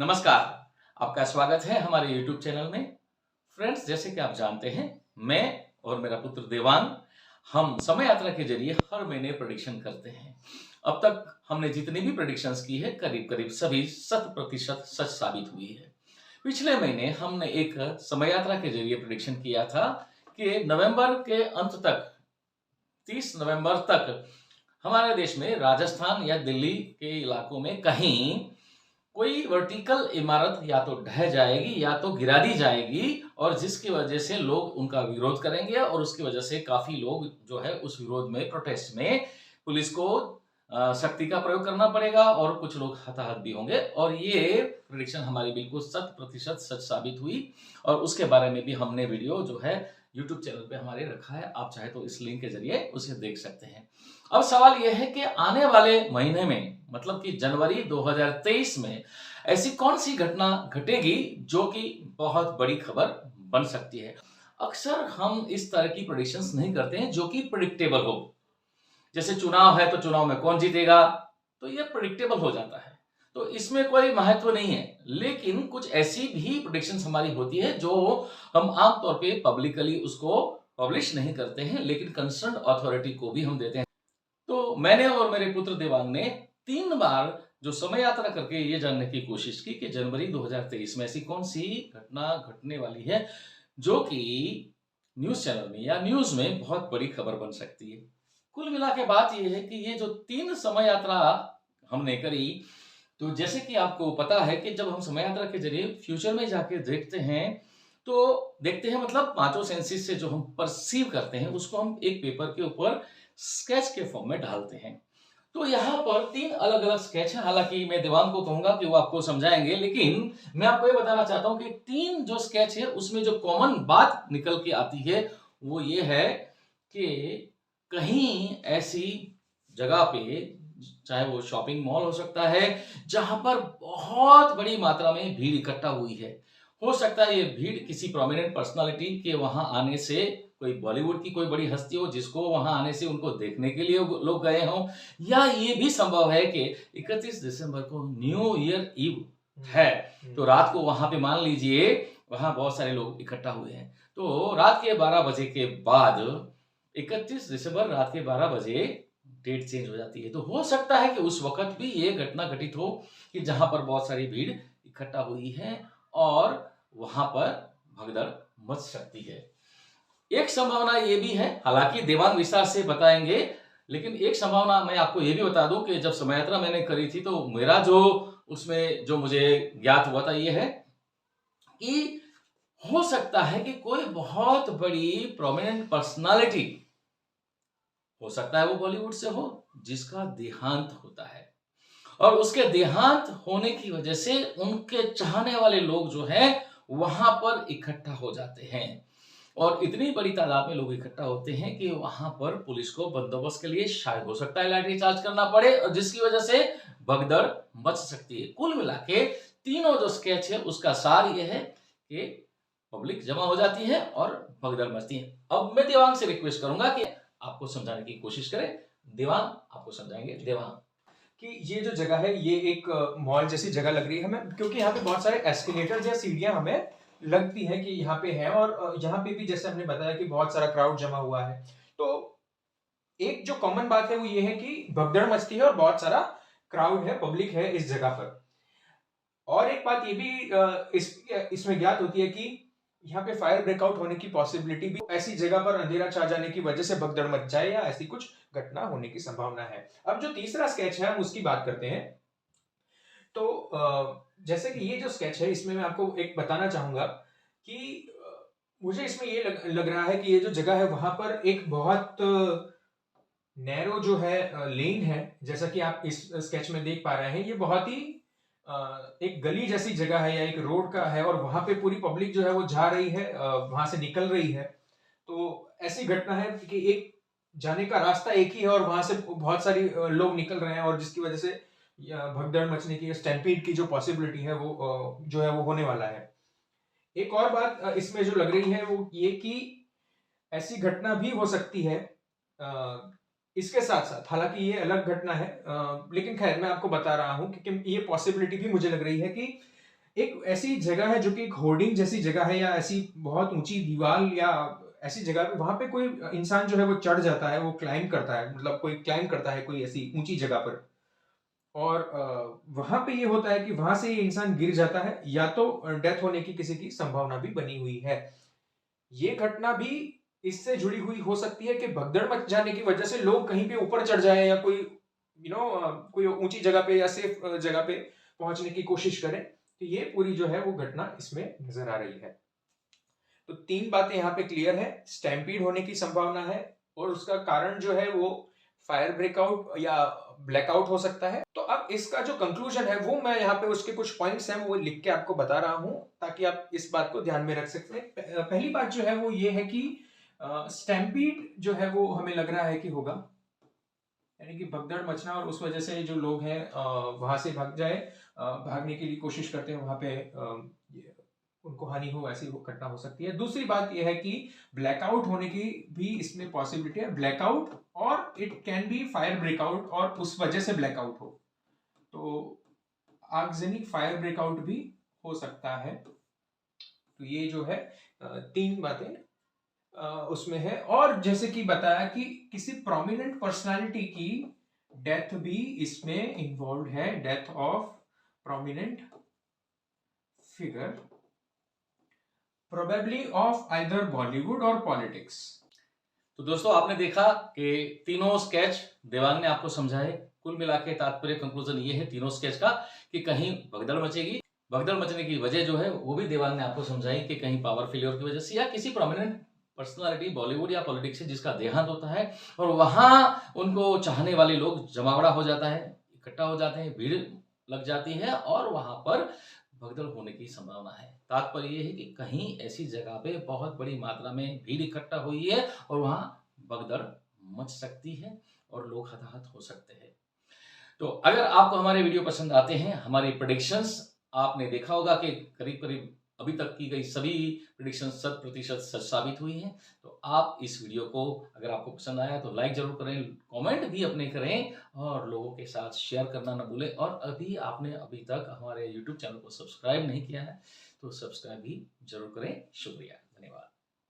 नमस्कार, आपका स्वागत है हमारे YouTube चैनल में। फ्रेंड्स, जैसे कि आप जानते हैं, मैं और मेरा पुत्र देवांग हम समय यात्रा के जरिए हर महीने प्रेडिक्शन करते हैं। अब तक हमने जितनी भी प्रेडिक्शंस की है, करीब करीब सभी 100% सच साबित हुई है। पिछले महीने हमने एक समय यात्रा के जरिए प्रेडिक्शन किया था कि नवंबर के अंत तक, 30 नवंबर तक हमारे देश में राजस्थान या दिल्ली के इलाकों में कहीं कोई वर्टिकल इमारत या तो ढह जाएगी या तो गिरा दी जाएगी, और जिसकी वजह से लोग उनका विरोध करेंगे और उसकी वजह से काफी लोग जो है उस विरोध में, प्रोटेस्ट में पुलिस को शक्ति का प्रयोग करना पड़ेगा और कुछ लोग हताहत भी होंगे। और ये प्रेडिक्शन हमारी बिल्कुल 100% सच साबित हुई और उसके बारे में भी हमने वीडियो जो है यूट्यूब चैनल पे हमारे रखा है। आप चाहे तो इस लिंक के जरिए उसे देख सकते हैं। अब सवाल यह है कि आने वाले महीने में, मतलब कि जनवरी 2023 में ऐसी कौन सी घटना घटेगी जो कि बहुत बड़ी खबर बन सकती है। अक्सर हम इस तरह की प्रेडिक्शंस नहीं करते हैं जो कि प्रेडिक्टेबल हो। जैसे चुनाव है तो चुनाव में कौन जीतेगा, तो ये प्रेडिक्टेबल हो जाता है, तो इसमें कोई महत्व नहीं है। लेकिन कुछ ऐसी भी प्रेडिक्शंस हमारी होती है जो हम आमतौर पे पब्लिकली उसको पब्लिश नहीं करते हैं, लेकिन कंसर्न अथॉरिटी को भी हम देते हैं। तो मैंने और मेरे पुत्र देवांग ने 3 बार जो समय यात्रा करके ये जानने की कोशिश की कि जनवरी 2023 में ऐसी कौन सी घटना घटने वाली है जो कि न्यूज चैनल में या न्यूज में बहुत बड़ी खबर बन सकती है। कुल मिला के बात यह है कि ये जो 3 समय यात्रा हमने करी, तो जैसे कि आपको पता है कि जब हम समय यात्रा के जरिए फ्यूचर में जाके देखते हैं, तो देखते हैं मतलब पांचों सेंसेस से जो हम परसीव करते हैं उसको हम एक पेपर के ऊपर स्केच के फॉर्म में डालते हैं। तो यहाँ पर 3 अलग अलग स्केच हैं। हालांकि मैं देवांग को कहूंगा कि वो आपको समझाएंगे, लेकिन मैं आपको ये बताना चाहता हूं कि 3 जो स्केच है उसमें जो कॉमन बात निकल के आती है वो ये है कि कहीं ऐसी जगह पे, चाहे वो शॉपिंग मॉल हो सकता है, जहां पर बहुत बड़ी मात्रा में भीड़ इकट्ठा हुई है। हो सकता है ये भीड़ किसी प्रोमिनेंट पर्सनालिटी के वहां आने से, कोई बॉलीवुड की कोई बड़ी हस्ती हो जिसको वहां आने से उनको देखने के लिए लोग गए हों, या ये भी संभव है कि 31 दिसंबर को न्यू ईयर ईव है, तो रात को वहां पे मान लीजिए वहां बहुत सारे लोग इकट्ठा हुए हैं, तो रात के 12 बजे के बाद 31 दिसंबर रात के 12 बजे डेट चेंज हो जाती है। तो हो सकता है कि उस वक्त भी ये घटना घटित हो कि जहां पर बहुत सारी भीड़ इकट्ठा हुई है और वहां पर भगदड़ मच सकती है। एक संभावना ये भी है, हालांकि देवांग विस्तार से बताएंगे, लेकिन एक संभावना मैं आपको ये भी बता दूं कि जब समय यात्रा मैंने करी थी तो मेरा जो उसमें जो मुझे ज्ञात हुआ था ये है कि हो सकता है कि कोई बहुत बड़ी प्रोमिनेंट पर्सनालिटी, हो सकता है वो बॉलीवुड से हो, जिसका देहांत होता है और उसके देहांत होने की वजह से उनके चाहने वाले लोग जो हैं वहां पर इकट्ठा हो जाते हैं, और इतनी बड़ी तादाद में लोग इकट्ठा होते हैं कि वहां पर पुलिस को बंदोबस्त के लिए शायद हो सकता है लाठीचार्ज करना पड़े, और जिसकी वजह से भगदड़ मच सकती है। कुल मिला के तीनों जो स्केच है उसका सार यह है कि पब्लिक जमा हो जाती है और भगदड़ मचती है। अब मैं देवांग से रिक्वेस्ट करूंगा कि आपको समझाने की कोशिश करें। देवांग आपको समझाएंगे। देवांग, कि ये जो जगह है ये एक मॉल जैसी जगह लग रही है हमें, क्योंकि यहाँ पे बहुत सारे एस्केलेटर या सीढ़ियां हमें लगती है कि यहाँ पे है, और यहाँ पे भी जैसे हमने बताया कि बहुत सारा क्राउड जमा हुआ है। तो एक जो कॉमन बात है वो ये है कि भगदड़ मचती है और बहुत सारा क्राउड है, पब्लिक है इस जगह पर। और एक बात ये भी इसमें ज्ञात होती है कि यहाँ पे फायर ब्रेकआउट होने की पॉसिबिलिटी भी, ऐसी जगह पर अंधेरा छा जाने की वजह से भगदड़ मच जाए या ऐसी कुछ घटना होने की संभावना है। अब जो तीसरा स्केच है हम उसकी बात करते हैं। तो जैसे कि ये जो स्केच है इसमें मैं आपको एक बताना चाहूंगा कि मुझे इसमें ये लग रहा है कि ये जो जगह है वहां पर एक बहुत नैरो जो है लेन है, जैसा कि आप इस स्केच में देख पा रहे हैं। ये बहुत ही एक गली जैसी जगह है या एक रोड का है, और वहां पे पूरी पब्लिक जो है वो जा रही है, वहां से निकल रही है। तो ऐसी घटना है कि एक जाने का रास्ता एक ही है और वहां से बहुत सारी लोग निकल रहे हैं, और जिसकी वजह से भगदड़ मचने की, स्टैम्पीड की जो पॉसिबिलिटी है वो जो है वो होने वाला है। एक और बात इसमें जो लग रही है वो ये कि ऐसी घटना भी हो सकती है इसके साथ साथ, हालांकि ये अलग घटना है, लेकिन खैर मैं आपको बता रहा हूं क्योंकि ये पॉसिबिलिटी भी मुझे लग रही है कि एक ऐसी जगह है जो कि एक होर्डिंग जैसी जगह है, या ऐसी बहुत ऊंची दीवार या ऐसी जगह पे, वहां पे कोई इंसान जो है वो चढ़ जाता है, वो क्लाइंब करता है, मतलब कोई क्लाइंब करता है कोई ऐसी ऊंची जगह पर, और वहां पे ये होता है कि वहां से ये इंसान गिर जाता है, या तो डेथ होने की किसी की संभावना भी बनी हुई है। ये घटना भी इससे जुड़ी हुई हो सकती है कि भगदड़ मच जाने की वजह से लोग कहीं पे ऊपर चढ़ जाए, या कोई कोई ऊंची जगह पे या सेफ जगह पे पहुंचने की कोशिश करें। तो ये पूरी जो है वो घटना इसमें नजर आ रही है। तो 3 बातें यहाँ पे क्लियर है। स्टैम्पीड होने की संभावना है, और उसका कारण जो है वो फायर ब्रेकआउट या ब्लैकआउट हो सकता है। तो अब इसका जो कंक्लूजन है वो मैं यहाँ पे उसके कुछ पॉइंट्स हैं वो लिख के आपको बता रहा हूं, ताकि आप इस बात को ध्यान में रख सकते हैं। पहली बात जो है वो ये है कि स्टैम्पीड जो है वो हमें लग रहा है कि होगा, यानी कि भगदड़ मचना, और उस वजह से जो लोग हैं वहां से भाग जाए, भागने की कोशिश करते हैं, वहां पे उनको हानि हो, ऐसी वो घटना हो सकती है। दूसरी बात यह है कि ब्लैकआउट होने की भी इसमें पॉसिबिलिटी है, ब्लैकआउट, और it can be fire breakout, और उस वजह से ब्लैकआउट हो, तो आगजनी फायर ब्रेकआउट भी हो सकता है। तो ये जो है 3 बातें उसमें है। और जैसे कि बताया कि किसी प्रोमिनेंट पर्सनालिटी की डेथ भी इसमें इन्वॉल्व है, death of prominent figure, probably of either Bollywood और पॉलिटिक्स। तो दोस्तों आपने देखा कि तीनों स्केच देवांग ने आपको समझाए। कुल मिला के तात्पर्य कंक्लूजन ये है तीनों स्केच का कि कहीं भगदड़ मचेगी, भगदड़ मचने की वजह जो है वो भी देवांग ने आपको समझाई कि कहीं पावर फेलियर की वजह से या किसी प्रोमिनेंट पर्सनालिटी बॉलीवुड या पॉलिटिक्स से जिसका देहांत होता है और वहां उनको चाहने वाले लोग जमावड़ा हो जाता है, इकट्ठा हो जाते हैं, भीड़ लग जाती है और वहां पर भगदड़ होने की संभावना है। तात्पर्य ये है कि कहीं ऐसी जगह पे बहुत बड़ी मात्रा में भीड़ इकट्ठा हुई है और वहां भगदड़ मच सकती है और लोग हताहत हो सकते हैं। तो अगर आपको हमारे वीडियो पसंद आते हैं, हमारी प्रेडिक्शंस आपने देखा होगा कि करीब करीब अभी तक की गई सभी प्रेडिक्शन 100% सच साबित हुई हैं। तो आप इस वीडियो को अगर आपको पसंद आया तो लाइक जरूर करें, कमेंट भी अपने करें और लोगों के साथ शेयर करना ना भूलें। और अभी आपने अभी तक हमारे YouTube चैनल को सब्सक्राइब नहीं किया है तो सब्सक्राइब भी जरूर करें। शुक्रिया, धन्यवाद।